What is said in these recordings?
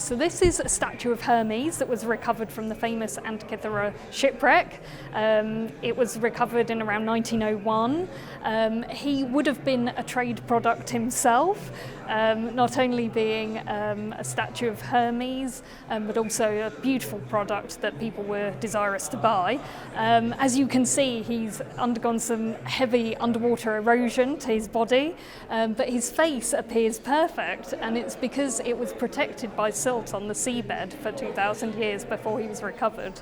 So this is a statue of Hermes that was recovered from the famous Antikythera shipwreck. It was recovered in around 1901. He would have been a trade product himself, not only being a statue of Hermes, but also a beautiful product that people were desirous to buy. As you can see, he's undergone some heavy underwater erosion to his body, but his face appears perfect, and it's because it was protected by silt on the seabed for 2,000 years before he was recovered.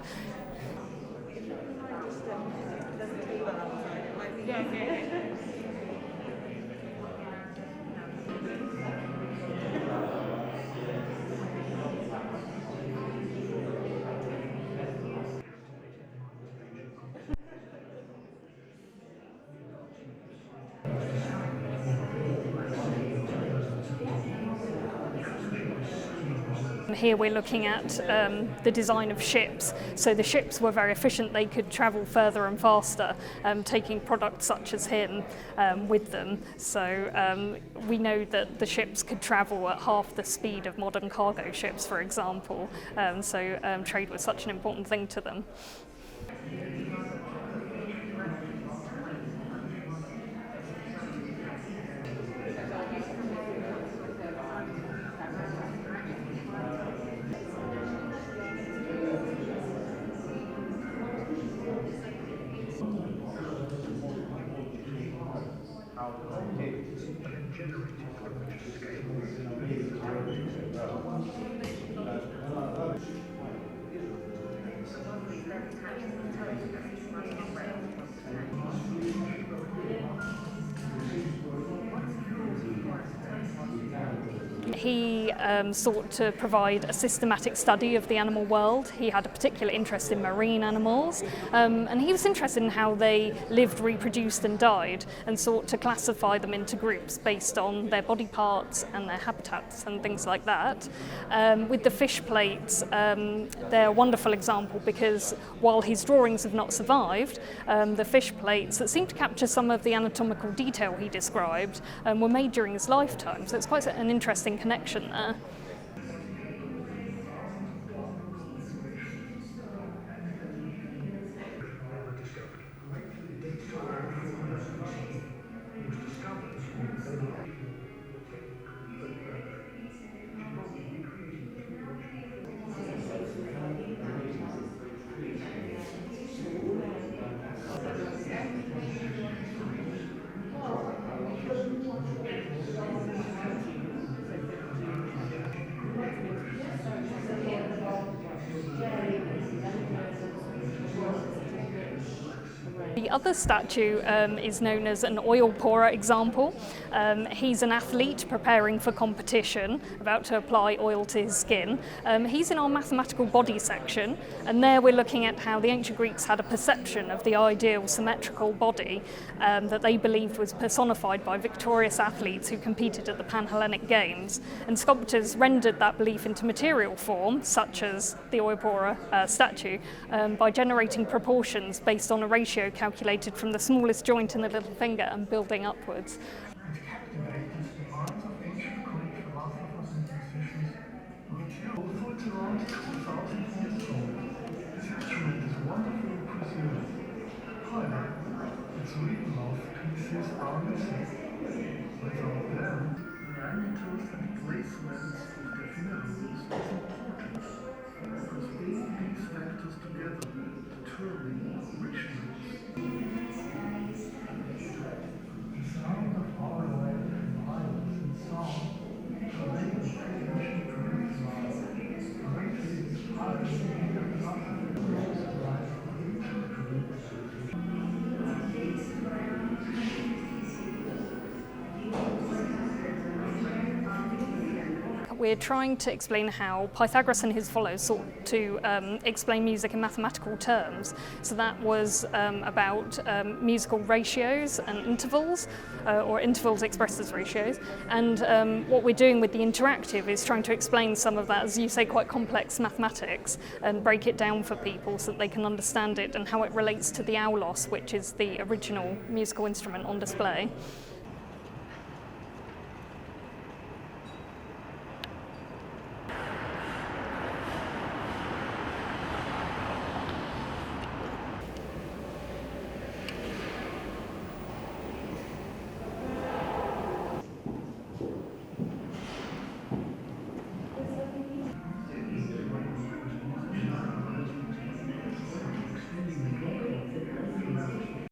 Here we're looking at the design of ships. So the ships were very efficient, they could travel further and faster, taking products such as him with them. So we know that the ships could travel at half the speed of modern cargo ships, for example. So trade was such an important thing to them. He sought to provide a systematic study of the animal world. He had a particular interest in marine animals, and he was interested in how they lived, reproduced and died, and sought to classify them into groups based on their body parts and their habitats and things like that. With the fish plates, they're a wonderful example because while his drawings have not survived, the fish plates that seem to capture some of the anatomical detail he described were made during his lifetime, so it's quite an interesting connection there. The other statue is known as an oil pourer example. He's an athlete preparing for competition, about to apply oil to his skin. He's in our mathematical body section, and there we're looking at how the ancient Greeks had a perception of the ideal symmetrical body that they believed was personified by victorious athletes who competed at the Pan-Hellenic Games. And sculptors rendered that belief into material form, such as the oil pourer statue, by generating proportions based on a ratio calculated from the smallest joint in the little finger and building upwards. We're trying to explain how Pythagoras and his followers sought to explain music in mathematical terms. So that was about musical ratios and intervals, or intervals expressed as ratios. And what we're doing with the interactive is trying to explain some of that, as you say, quite complex mathematics, and break it down for people so that they can understand it and how it relates to the aulos, which is the original musical instrument on display.